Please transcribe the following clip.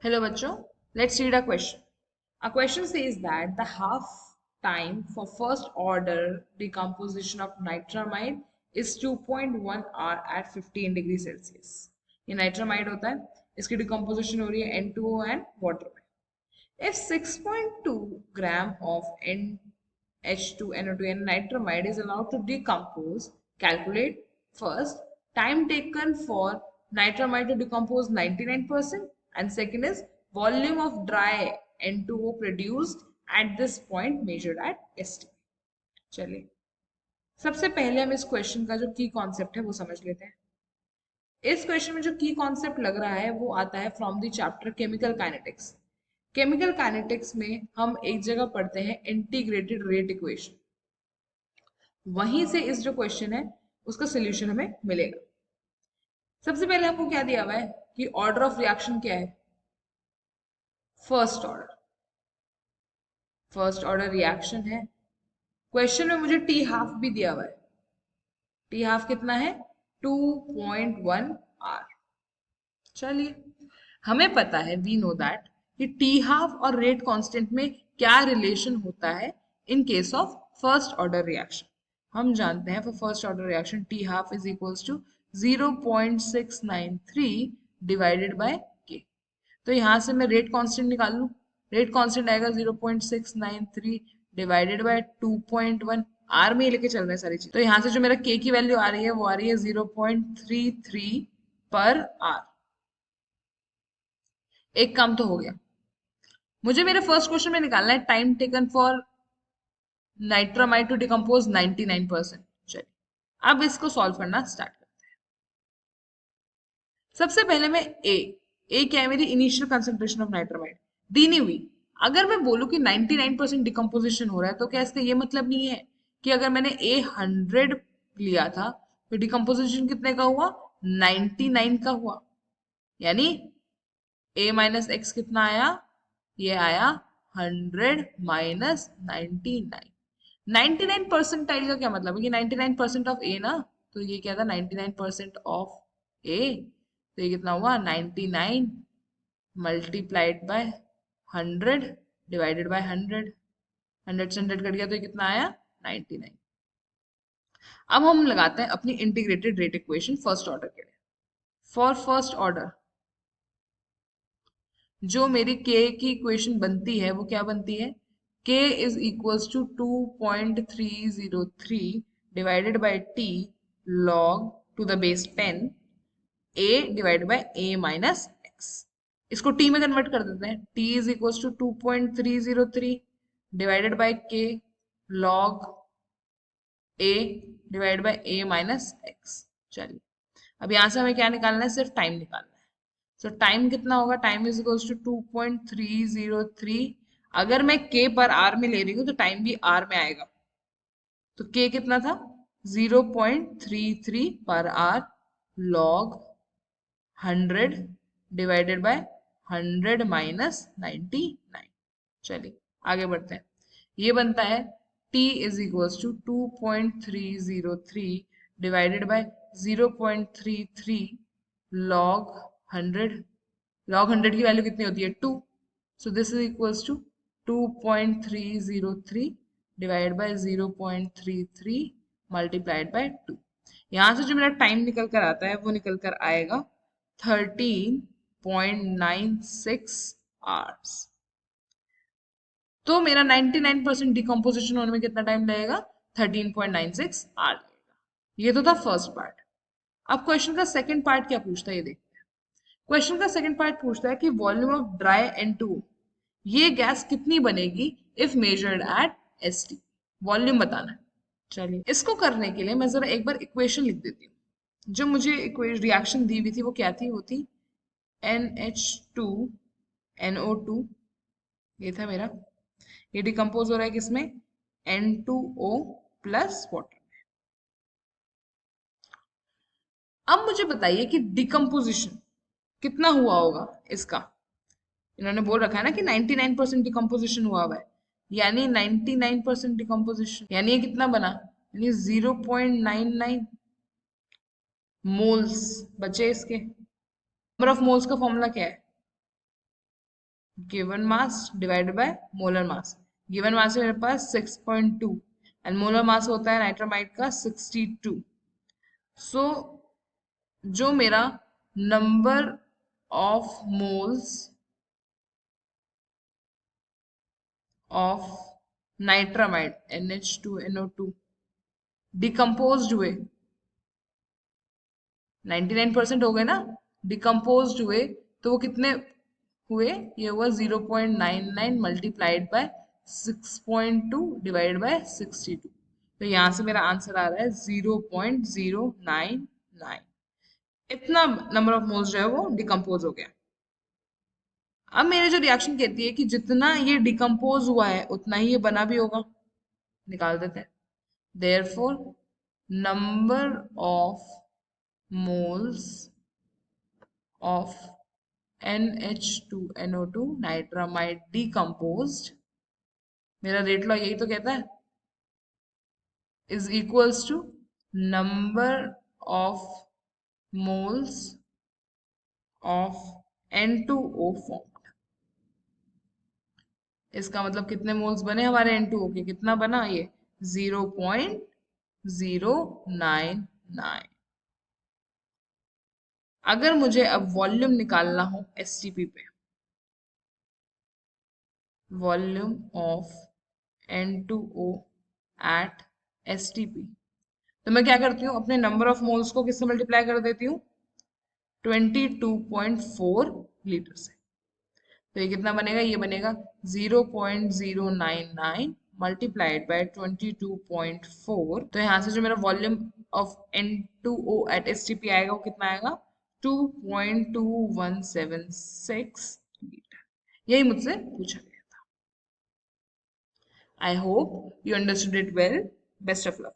Hello, bachcho. Let's read a question. A question says that the half time for first order decomposition of nitramide is 2.1 hour at 15 degree Celsius. ये nitramide होता है, इसकी decomposition हो रही है N2O and water में. If 6.2 gram of NH2NO2 and nitramide is allowed to decompose, calculate first time taken for nitramide to decompose 99% and second is volume of dry N2O produced at this point measured at ST. चलिए सबसे पहले हम इस question का जो की concept है वो समझ लेते हैं. इस क्वेश्चन में जो की कॉन्सेप्ट लग रहा है वो आता है from the chapter chemical kinetics. Chemical kinetics में हम एक जगह पढ़ते हैं इंटीग्रेटेड रेट इक्वेशन. वहीं से इस जो क्वेश्चन है उसका सोल्यूशन हमें मिलेगा. सबसे पहले हमको क्या दिया हुआ है कि ऑर्डर ऑफ रिएक्शन क्या है. First order. First order reaction है. क्वेश्चन में मुझे टी हाफ भी दिया हुआ है. टी हाफ कितना है 2.1 आर. चलिए हमें पता है वी नो दैट कि टी हाफ और रेट कांस्टेंट में क्या रिलेशन होता है in case of first order reaction. हम जानते हैं for first order reaction T half is equals to 0.693 divided by K. तो यहां से मैं रेट कांस्टेंट निकाल लूं. रेट कांस्टेंट आएगा 0.693 डिवाइडेड बाय 2.1. आर में ही लेके चल रहे हैं सारी चीज. तो यहाँ से जो मेरा के की वैल्यू आ रही है वो आ रही है 0.33 पर आर. एक काम तो हो गया. मुझे मेरे फर्स्ट क्वेश्चन में निकालना है time taken for nitramide to decompose 99%. चलिए अब इसको सॉल्व करना स्टार्ट करते हैं. सबसे पहले मैं ए क्या है मेरी इनिशियल कंसंट्रेशन ऑफ नाइट्रामाइड दी नहीं हुई. अगर मैं बोलूं कि 99% डिकम्पोजिशन हो रहा है तो क्या इसका ये मतलब नहीं है कि अगर मैंने ए 100 लिया था तो डिकम्पोजिशन कितने का हुआ 99 का हुआ. यानी a माइनस एक्स कितना आया. ये आया 100 माइनस 99. 99 परसेंटाइल का क्या मतलब है कि 99% ऑफ ए ना. तो ये क्या था 99% ऑफ ए. तो ये कितना हुआ 99 मल्टीप्लाइड बाय 100 डिवाइडेड बाय 100. 100 से 100 कट गया तो ये कितना आया 99. अब हम लगाते हैं अपनी integrated rate equation first order के लिए. फॉर फर्स्ट ऑर्डर जो मेरी k की इक्वेशन बनती है वो क्या बनती है k is equals to 2.303 divided by t log to the base 10 a divided by a minus x. इसको t में कन्वर्ट कर देते हैं. t is equals to 2.303 divided by k log a divided by a minus x. चलिए अब यहां से हमें क्या निकालना है सिर्फ टाइम निकालना है. तो टाइम कितना होगा टाइम इज इक्वल्स टू 2.303. अगर मैं k पर r में ले रही हूँ तो टाइम भी r में आएगा. तो k कितना था 0.33 पर r log 100 divided by 100 minus 99. चलिए आगे बढ़ते हैं. ये बनता है t is equals to 2.303 divided by 0.33 log 100. log 100 की वैल्यू कितनी होती है 2. So this is equals to 2.303 divide by 0.33 multiplied by 2. यहां से जो मेरा टाइम निकल कर आता है वो निकल कर आएगा 13.96 आवर्स. तो मेरा 99% डिकम्पोजिशन होने में कितना टाइम लगेगा 13.96 आवर लगेगा. ये तो था फर्स्ट पार्ट. अब क्वेश्चन का सेकंड पार्ट क्या पूछता है ये देखते हैं. क्वेश्चन का सेकंड पार्ट पूछता है कि वॉल्यूम ऑफ ड्राई N2 ये गैस कितनी बनेगी if measured eight ST. Volume बताना है. चलिए इसको करने के लिए मैं जरा एक बार इक्वेशन लिख देती हूँ. जो मुझे रिएक्शन दी हुई थी वो क्या थी वो थी NH2NO2. ये था मेरा. ये डिकम्पोज हो रहा है किसमें N2O प्लस वाटर. अब मुझे बताइए कि डिकम्पोजिशन कितना हुआ होगा इसका. इन्होंने बोल रखा है ना कि 99% डिकम्पोजिशन हुआ हुआ है. यानी 99% डिकम्पोजिशन यानी ये कितना बना यानी 0.99 मोल्स बचे इसके. नंबर ऑफ मोल्स का फॉर्मूला क्या है given mass divided by molar mass. Given mass है मेरे पास 6.2 एंड मोलर मास होता है नाइट्रामाइड का 62। सो जो मेरा number of moles of nitramide NH2NO2 decomposed हुए 99% हो गए ना, डिकम्पोज्ड हुए, तो वो कितने हुए? ये हुआ 0.99 मल्टीप्लाइड बाय 6.2 डिवाइड बाय 62। तो यहाँ से मेरा आंसर आ रहा है 0.099। इतना नंबर ऑफ मोल्स जो है वो डिकम्पोज हो गया। अब मेरे जो रिएक्शन कहती है कि जितना ये डिकम्पोज हुआ है उतना ही ये बना भी होगा, निकाल देते हैं। Therefore number of moles of NH2NO2 नाइट्रामाइड decomposed, मेरा रेट लॉ यही तो कहता है, is equals to number of moles of N2O formed। इसका मतलब कितने मोल्स बने हमारे N2O के? कितना बना ये? 0.099। अगर मुझे अब वॉल्यूम निकालना हो STP पे, volume of N2O eight STP, तो मैं क्या करती हूँ? अपने नंबर ऑफ मोल्स को किससे मल्टीप्लाई कर देती हूँ? 22.4 लीटर से। तो ये कितना बनेगा? ये बनेगा 0.099 मल्टीप्लाइड बाय 22.4। तो यहाँ से जो मेरा volume of N2O eight STP आएगा वो कितना आएगा? 2.2176 लीटर। यही मुझसे पूछा गया था। I hope you understood it well. Best of luck.